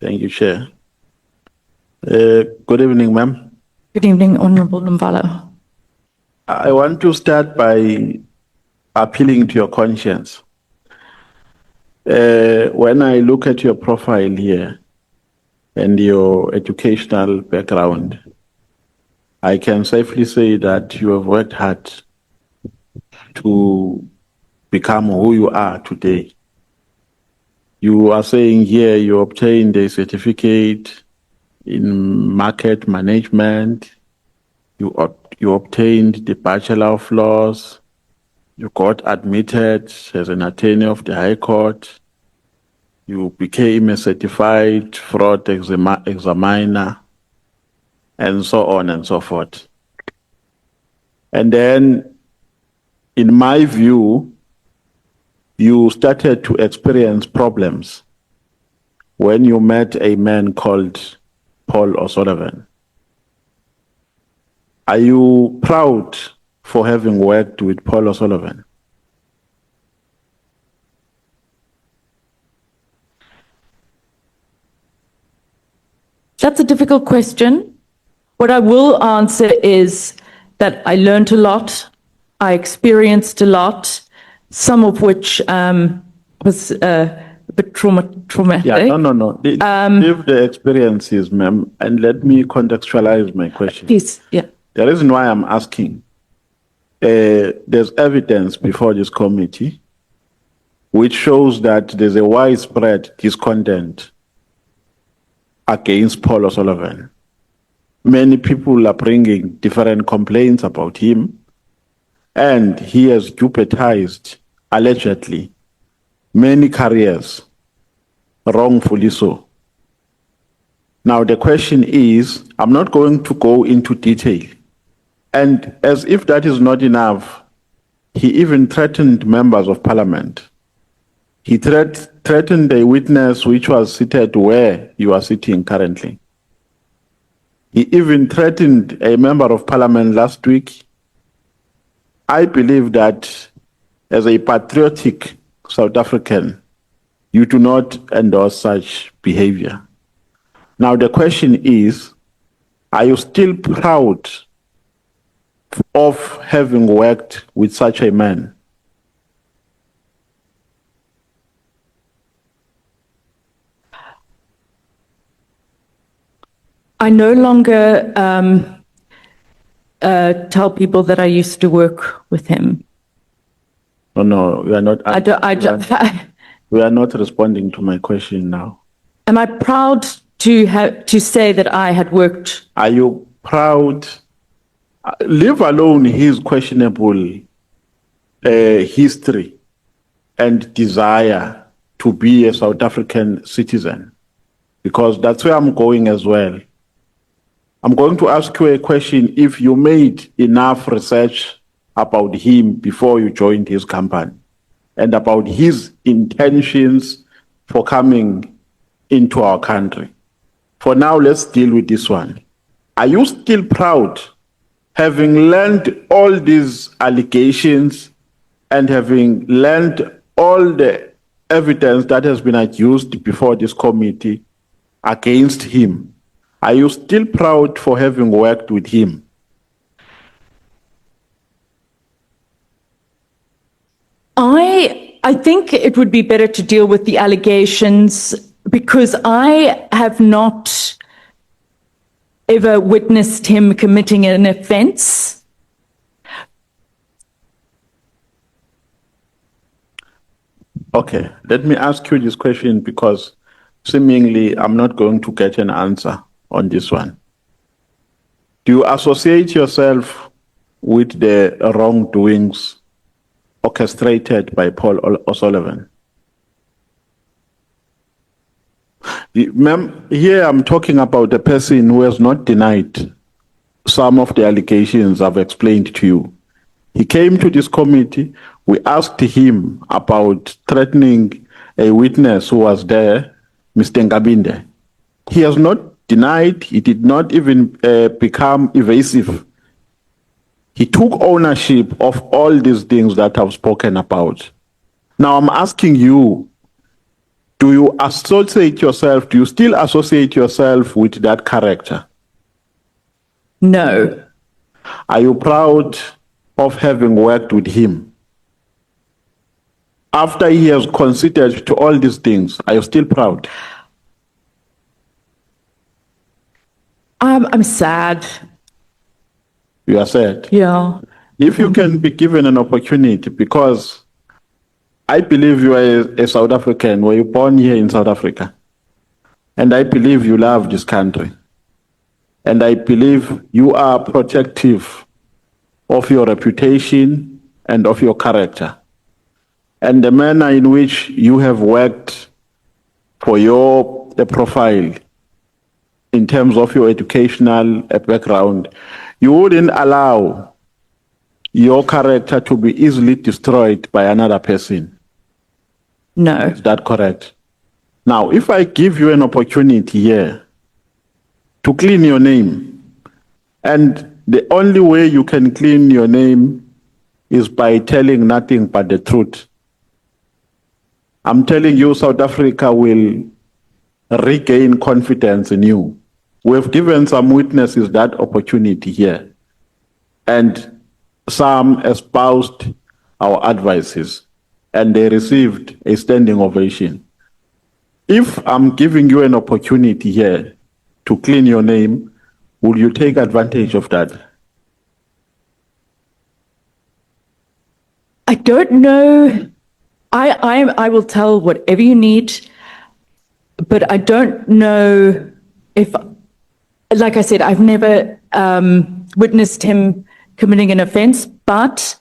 Thank you, Chair. Good evening, ma'am. Good evening, Honourable Lumbala. I want to start by appealing to your conscience. When I look at your profile here and your educational background, I can safely say that you have worked hard to become who you are today. You are saying here you obtained a certificate in market management, you obtained the Bachelor of Laws, you got admitted as an attorney of the High Court, you became a certified fraud examiner, and so on and so forth. And then, in my view, you started to experience problems when you met a man called Paul O'Sullivan. Are you proud for having worked with Paul O'Sullivan? That's a difficult question. What I will answer is that I learned a lot, I experienced a lot, some of which was a bit traumatic. Yeah, no. Give the experiences, ma'am, and let me contextualize my question. Please, yeah. The reason why I'm asking, there's evidence before this committee which shows that there's a widespread discontent against Paul O'Sullivan. Many people are bringing different complaints about him, and he has jeopardized, allegedly, many careers, wrongfully so. Now, the question is, I'm not going to go into detail. And as if that is not enough, he even threatened members of parliament. He threatened a witness which was seated where you are sitting currently. He even threatened a member of parliament last week. I believe that as a patriotic South African, you do not endorse such behavior. Now, the question is, are you still proud of having worked with such a man? I no longer tell people that I used to work with him. No, we are not. We are not responding to my question now. Am I proud to say that I had worked? Are you proud? Leave alone his questionable history and desire to be a South African citizen, because that's where I'm going as well. I'm going to ask you a question. If you made enough research about him before you joined his company and about his intentions for coming into our country. For now, let's deal with this one. Are you still proud, having learned all these allegations and having learned all the evidence that has been adduced before this committee against him? Are you still proud for having worked with him? I think it would be better to deal with the allegations, because I have not ever witnessed him committing an offence. Okay, let me ask you this question, because seemingly I'm not going to get an answer on this one. Do you associate yourself with the wrongdoings orchestrated by Paul O'Sullivan? Ma'am, here I'm talking about the person who has not denied some of the allegations I've explained to you. He came to this committee. We asked him about threatening a witness who was there, Mr. Ngabinde. He has not denied. He did not even become evasive. He took ownership of all these things that I've spoken about. Now I'm asking you, do you still associate yourself with that character? No. Are you proud of having worked with him? After he has conceded to all these things, are you still proud? I'm sad. You are sad. Yeah. If you can be given an opportunity, because I believe you are a South African, were you born here in South Africa? And I believe you love this country. And I believe you are protective of your reputation and of your character. And the manner in which you have worked for the profile in terms of your educational background, you wouldn't allow your character to be easily destroyed by another person. No. Is that correct? Now, if I give you an opportunity here to clean your name, and the only way you can clean your name is by telling nothing but the truth, I'm telling you, South Africa will regain confidence in you. We've given some witnesses that opportunity here, and some espoused our advices, and they received a standing ovation. If I'm giving you an opportunity here to clean your name, will you take advantage of that? I don't know. I will tell whatever you need, but I don't know if, like I said, I've never witnessed him committing an offense, but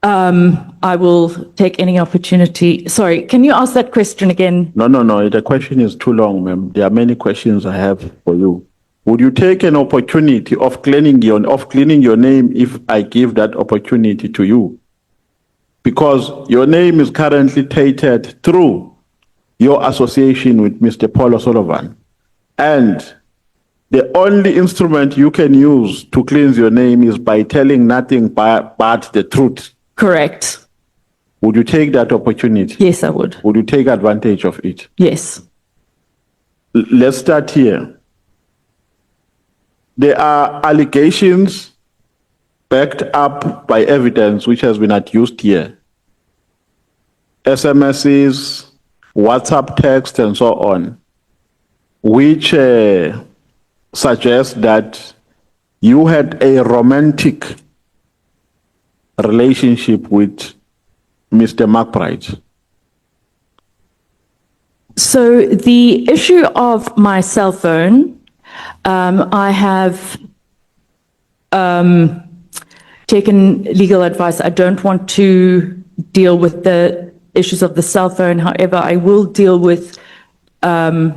I will take any opportunity. Sorry, can you ask that question again? No. The question is too long, ma'am. There are many questions I have for you. Would you take an opportunity of cleaning your name if I give that opportunity to you? Because your name is currently tainted through your association with Mr. Paul O'Sullivan. And the only instrument you can use to cleanse your name is by telling nothing but the truth. Correct. Would you take that opportunity? Yes, I would. Would you take advantage of it? Yes. Let's start here. There are allegations backed up by evidence which has been adduced here. SMSs, WhatsApp text, and so on, which suggest that you had a romantic relationship with Mr. McBride. So the issue of my cell phone, I have taken legal advice. I don't want to deal with the issues of the cell phone. However, I will deal with the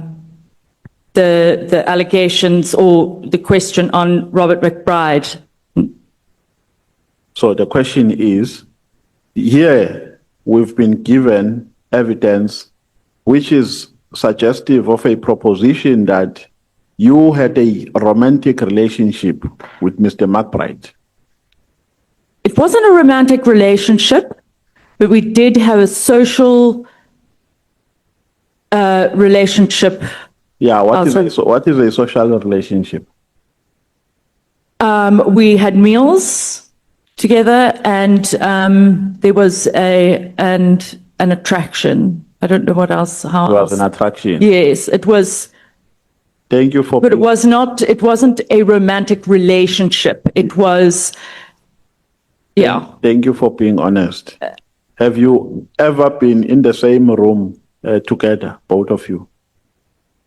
allegations or the question on Robert McBride. So the question is, here we've been given evidence which is suggestive of a proposition that you had a romantic relationship with Mr. McBride. It wasn't a romantic relationship, but we did have a social relationship. Yeah, what is a social relationship? We had meals together, and there was an attraction. I don't know what else. How It was else? an attraction. Yes, it was. Thank you for. But it was not. It wasn't a romantic relationship. It was. Yeah. Thank you for being honest. Have you ever been in the same room together, both of you?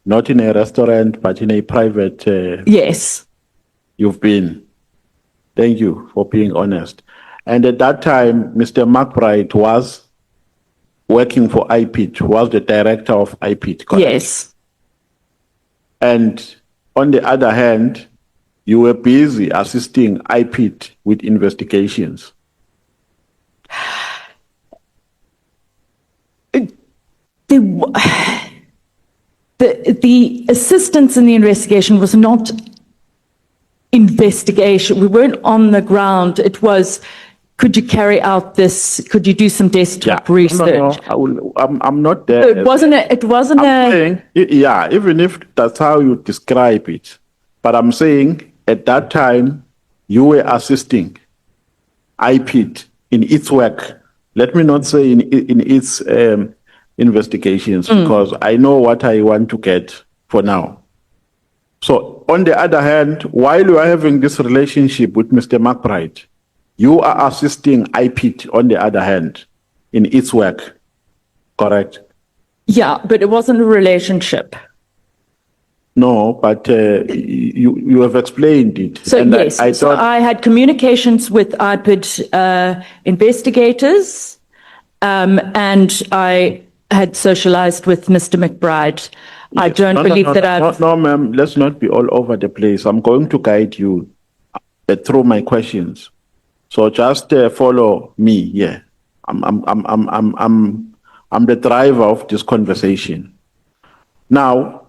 Not in a restaurant, but in a private. Yes. You've been. Thank you for being honest. And at that time, Mr. McBride was working for IPIT, was the director of IPIT, correct? Yes. And on the other hand, you were busy assisting IPIT with investigations. The assistance in the investigation was not investigation. We weren't on the ground. It was could you carry out this? Could you do some desktop research? I'm not there. So it wasn't a, Saying, yeah, even if that's how you describe it, but I'm saying at that time you were assisting IPID in its work. Let me not say in its investigations, because I know what I want to get for now. So on the other hand, while you are having this relationship with Mr. McBride, you are assisting IPID on the other hand in its work, correct? yeah, but it wasn't a relationship. No, but you have explained it. So and yes, I so thought I had communications with IPID investigators, and I had socialized with Mr. McBride. I don't believe that I've. No, ma'am, let's not be all over the place. I'm going to guide you through my questions. So just follow me. Yeah, I'm the driver of this conversation. Now,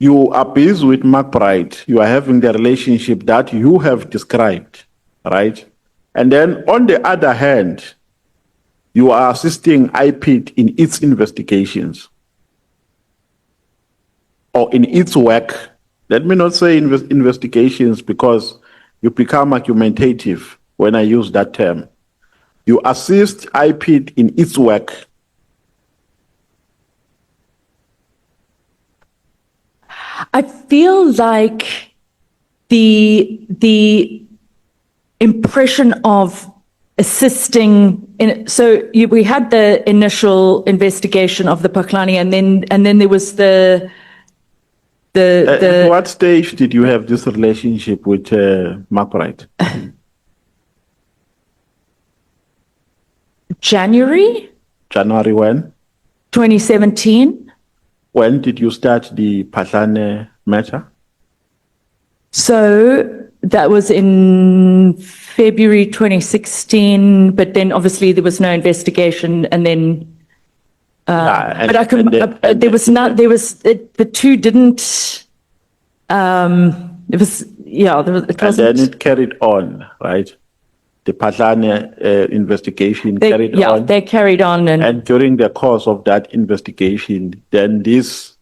you are busy with McBride. You are having the relationship that you have described, right? And then on the other hand, you are assisting IPID in its investigations or in its work. Let me not say investigations, because you become argumentative when I use that term. You assist IPID in its work. I feel like the impression of assisting in, so we had the initial investigation of the Paklani, and then there was the At what stage did you have this relationship with McBride? January January when? 2017. When did you start the Patlane matter? So that was in February 2016, but then obviously there was no investigation, and then but I could, there was not, there was, the two didn't, it was, yeah, there was, it And wasn't. then it carried on, right? The Patlane investigation carried Yeah, on. they carried on, And during the course of that investigation, then this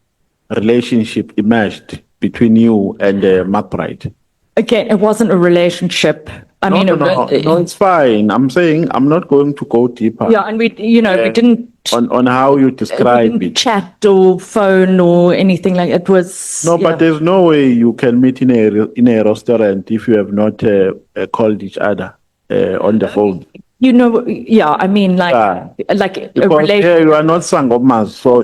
relationship emerged between you and McBride. again, it wasn't a relationship. I mean, No, it's fine. I'm saying I'm not going to go deeper. yeah, and we, you know, we didn't. On how you describe it. Chat or phone or anything like it was. No, but there's no way you can meet in a restaurant if you have not called each other on the phone. You know, yeah, I mean, like a Because relationship. you are not Sangomas, so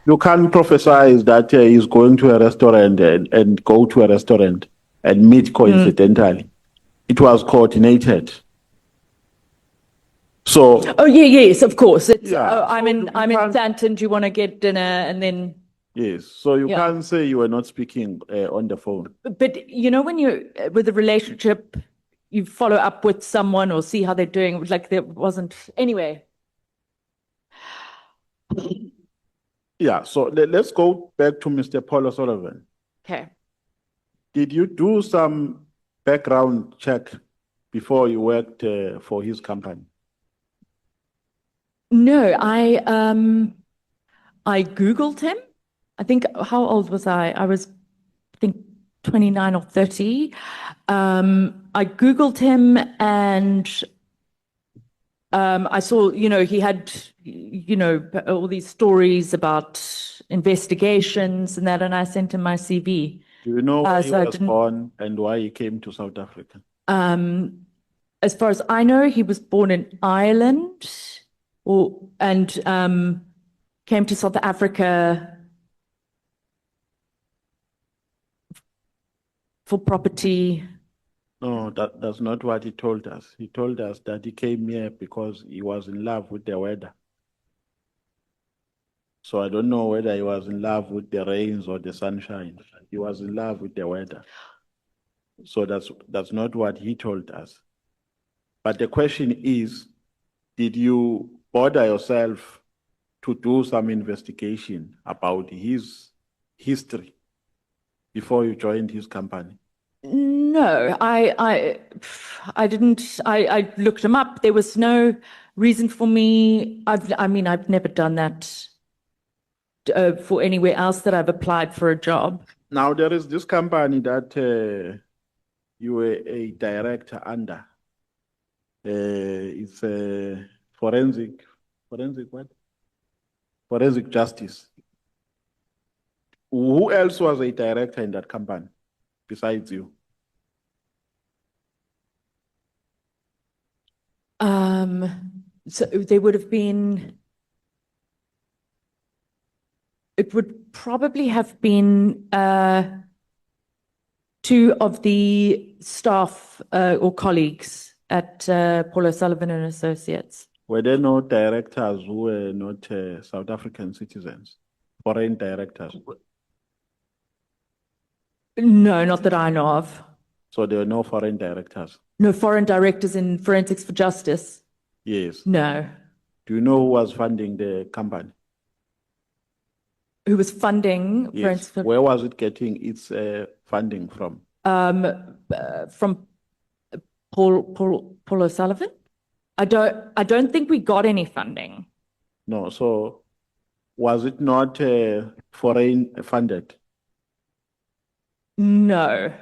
you can't prophesize that he's going to a restaurant and go to a restaurant and meet coincidentally. It was coordinated. So. Oh yeah, yes, of course. It's, Yeah, I'm so in you can't- Sandton. Do you want to get dinner? And then, Yes, so you Yeah. can't say you were not speaking on the phone. but you know, when you're with a relationship, you follow up with someone or see how they're doing. Like there wasn't anyway. Yeah, so let's go back to Mr. Paul O'Sullivan. Okay. Did you do some background check before you worked for his company? No, I Googled him. I think, how old was I? I was, I think, 29 or 30. I Googled him, and I saw, you know, he had, you know, all these stories about investigations and that, and I sent him my CV. Do you know where he so I was didn't- born and why he came to South Africa? As far as I know, he was born in Ireland, and came to South Africa for property. No, that's not what he told us. He told us that he came here because he was in love with the weather. So I don't know whether he was in love with the rains or the sunshine. He was in love with the weather. So that's not what he told us. But the question is, did you bother yourself to do some investigation about his history before you joined his company? No, I didn't. I looked them up. There was no reason for me. I've never done that for anywhere else that I've applied for a job. Now, there is this company that you were a director under. It's forensic what? Forensic justice. Who else was a director in that company besides you? So there would have been. It would probably have been two of the staff or colleagues at Paul O'Sullivan and Associates. Were there no directors who were not South African citizens? Foreign directors? No, not that I know of. So there were no foreign directors? No foreign directors in Forensics for Justice. Yes. No. Do you know who was funding the company? Who was funding Yes. Forensics for Where was it getting its funding from? from Paul O'Sullivan? I don't think we got any funding. No. So was it not foreign funded? No.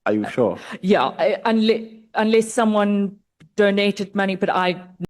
Are you sure? Yeah, unless someone donated money, but I